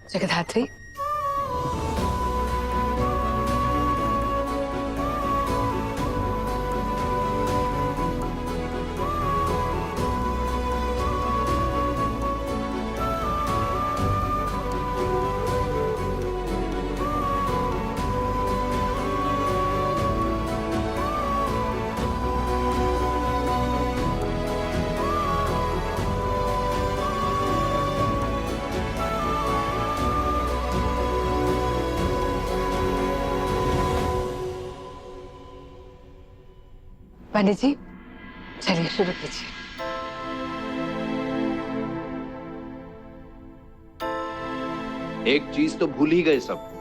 जगधात्री, पंडित जी चलिए शुरू कीजिए। एक चीज तो भूल ही गए सब।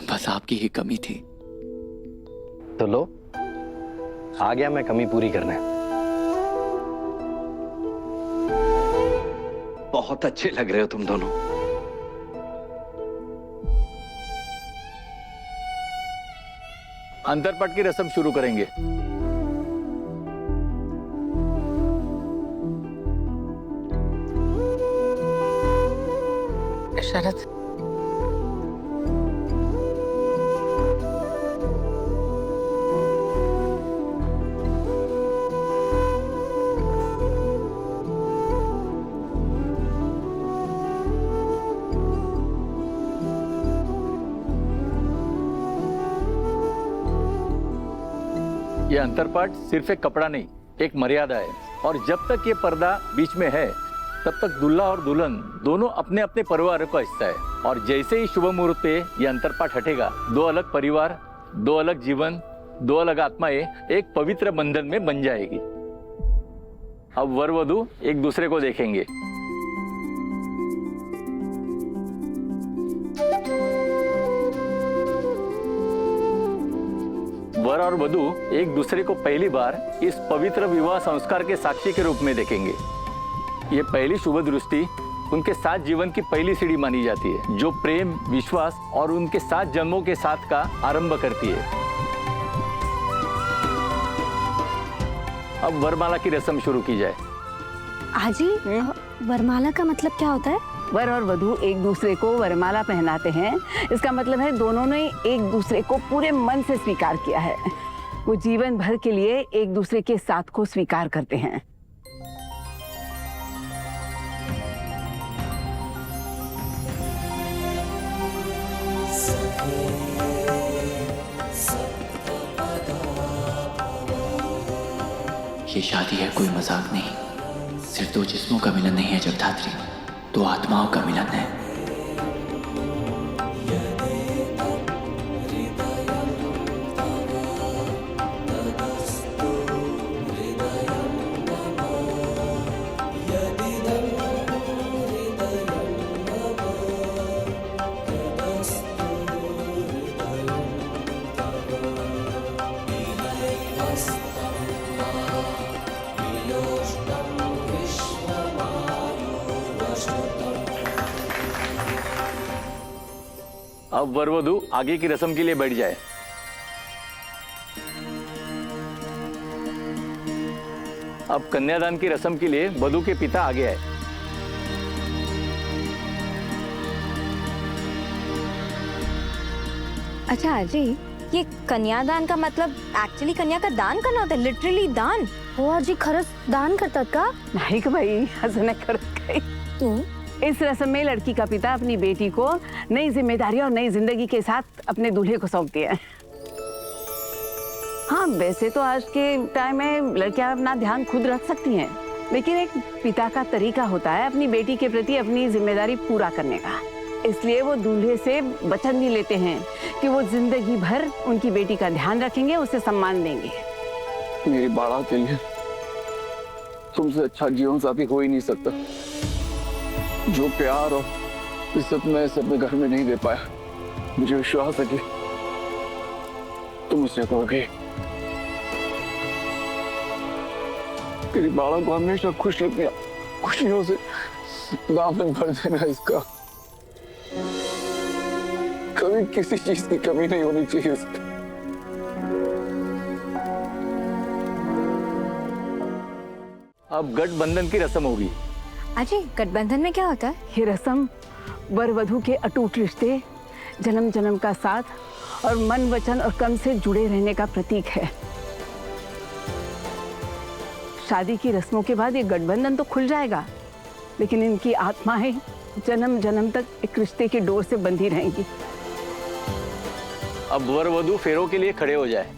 बस आपकी ही कमी थी। तो लो, आ गया मैं कमी पूरी करने। बहुत अच्छे लग रहे हो तुम दोनों। अंतरपट की रस्म शुरू करेंगे। शरद, ये अंतरपाठ सिर्फ एक कपड़ा नहीं, एक मर्यादा है। और जब तक ये पर्दा बीच में है तब तक दूल्हा और दुल्हन दोनों अपने अपने परिवार का हिस्सा है। और जैसे ही शुभ मुहूर्त पे ये अंतरपाठ हटेगा, दो अलग परिवार, दो अलग जीवन, दो अलग आत्माएं एक पवित्र बंधन में बन जाएगी। अब वर वधू एक दूसरे को देखेंगे। वर और वधू एक दूसरे को पहली बार इस पवित्र विवाह संस्कार के साक्षी के रूप में देखेंगे। ये पहली शुभ दृष्टि उनके साथ जीवन की पहली सीढ़ी मानी जाती है, जो प्रेम, विश्वास और उनके 7 जन्मों के साथ का आरंभ करती है। अब वरमाला की रस्म शुरू की जाए। आजी, वरमाला का मतलब क्या होता है? वर और वधू एक दूसरे को वरमाला पहनाते हैं। इसका मतलब है दोनों ने एक दूसरे को पूरे मन से स्वीकार किया है। वो जीवन भर के लिए एक दूसरे के साथ को स्वीकार करते हैं। ये शादी है, कोई मजाक नहीं। सिर्फ 2 जिस्मों का मिलन नहीं है जगधात्री, 2 आत्माओं का मिलन है। अब वर वधू आगे की रस्म के लिए बैठ जाए। अब कन्यादान की रस्म के लिए वधू के पिता आगे आए। अच्छा आजी, ये कन्यादान का मतलब एक्चुअली कन्या का दान करना होता है, लिटरली दान। हो आजी खरंच दान करतात का? नाही ग बाई, असं नाही करत. गई। तो इस रस्म में लड़की का पिता अपनी बेटी को नई जिम्मेदारी और नई जिंदगी के साथ अपने दूल्हे को सौंप दिया है। हाँ, वैसे तो आज के टाइम में लड़कियां अपना ध्यान खुद रख सकती हैं, लेकिन एक पिता का तरीका होता है अपनी बेटी के प्रति अपनी जिम्मेदारी पूरा करने का। इसलिए वो दूल्हे से वचन भी लेते हैं कि वो जिंदगी भर उनकी बेटी का ध्यान रखेंगे, उसे सम्मान देंगे। मेरी बाड़ा के लिए तुमसे अच्छा जीवन साथी हो ही नहीं सकता। जो प्यार और इज्जत मैं इसे अपने घर में नहीं दे पाया, मुझे विश्वास है कि तुम उसे दोगे। तेरी बाड़ा को हमेशा खुशियों से दामन भर देना। इसका कभी किसी चीज की कमी नहीं होनी चाहिए उसकी। अब गठबंधन की रस्म होगी। अजी, गठबंधन में क्या होता है? ये रस्म वर वधू के अटूट रिश्ते, जन्म जन्म का साथ और मन वचन और कर्म से जुड़े रहने का प्रतीक है। शादी की रस्मों के बाद ये गठबंधन तो खुल जाएगा, लेकिन इनकी आत्माएं जन्म जन्म तक एक रिश्ते की डोर से बंधी रहेंगी। अब वर वधू फेरों के लिए खड़े हो जाए।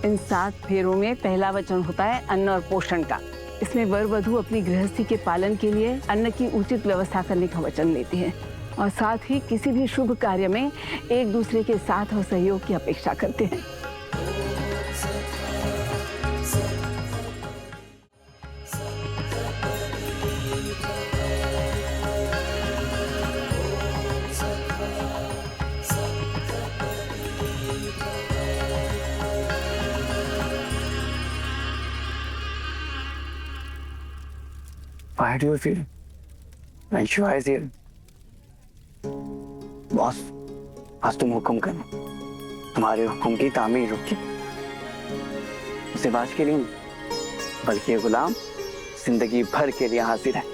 इन 7 फेरों में पहला वचन होता है अन्न और पोषण का। इसमें वर वधू अपनी गृहस्थी के पालन के लिए अन्न की उचित व्यवस्था करने का वचन लेती है और साथ ही किसी भी शुभ कार्य में एक दूसरे के साथ और सहयोग की अपेक्षा करते हैं। Why do you feel when Shiva is here? Boss, आज तुम हुक्म करो। तुम्हारे हुक्म की तामीर होगी। सिर्फ आज के लिए नहीं, बल्कि ये गुलाम जिंदगी भर के लिए हाजिर है।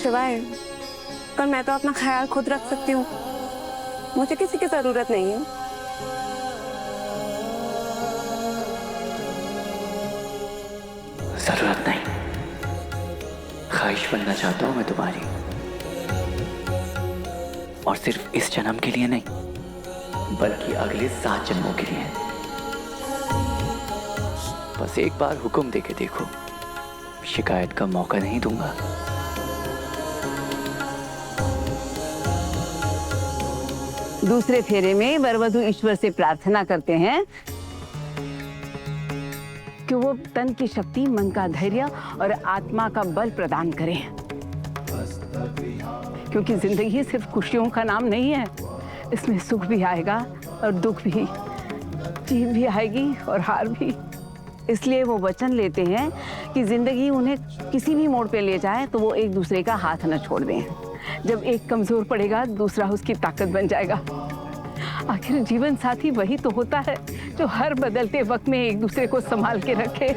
शिवाय, पर मैं तो अपना ख्याल खुद रख सकती हूँ, मुझे किसी की जरूरत नहीं है। जरूरत नहीं, ख्वाहिश बनना चाहता हूं मैं तुम्हारी, और सिर्फ इस जन्म के लिए नहीं, बल्कि अगले 7 जन्मों के लिए। बस एक बार हुक्म देके देखो, शिकायत का मौका नहीं दूंगा। दूसरे फेरे में वर वधू ईश्वर से प्रार्थना करते हैं कि वो तन की शक्ति, मन का धैर्य और आत्मा का बल प्रदान करें, क्योंकि जिंदगी सिर्फ खुशियों का नाम नहीं है। इसमें सुख भी आएगा और दुख भी, जीत भी आएगी और हार भी। इसलिए वो वचन लेते हैं कि जिंदगी उन्हें किसी भी मोड़ पे ले जाए तो वो एक दूसरे का हाथ न छोड़ दें। जब एक कमजोर पड़ेगा, दूसरा उसकी ताकत बन जाएगा। आखिर जीवन साथी वही तो होता है जो हर बदलते वक्त में एक दूसरे को संभाल के रखे।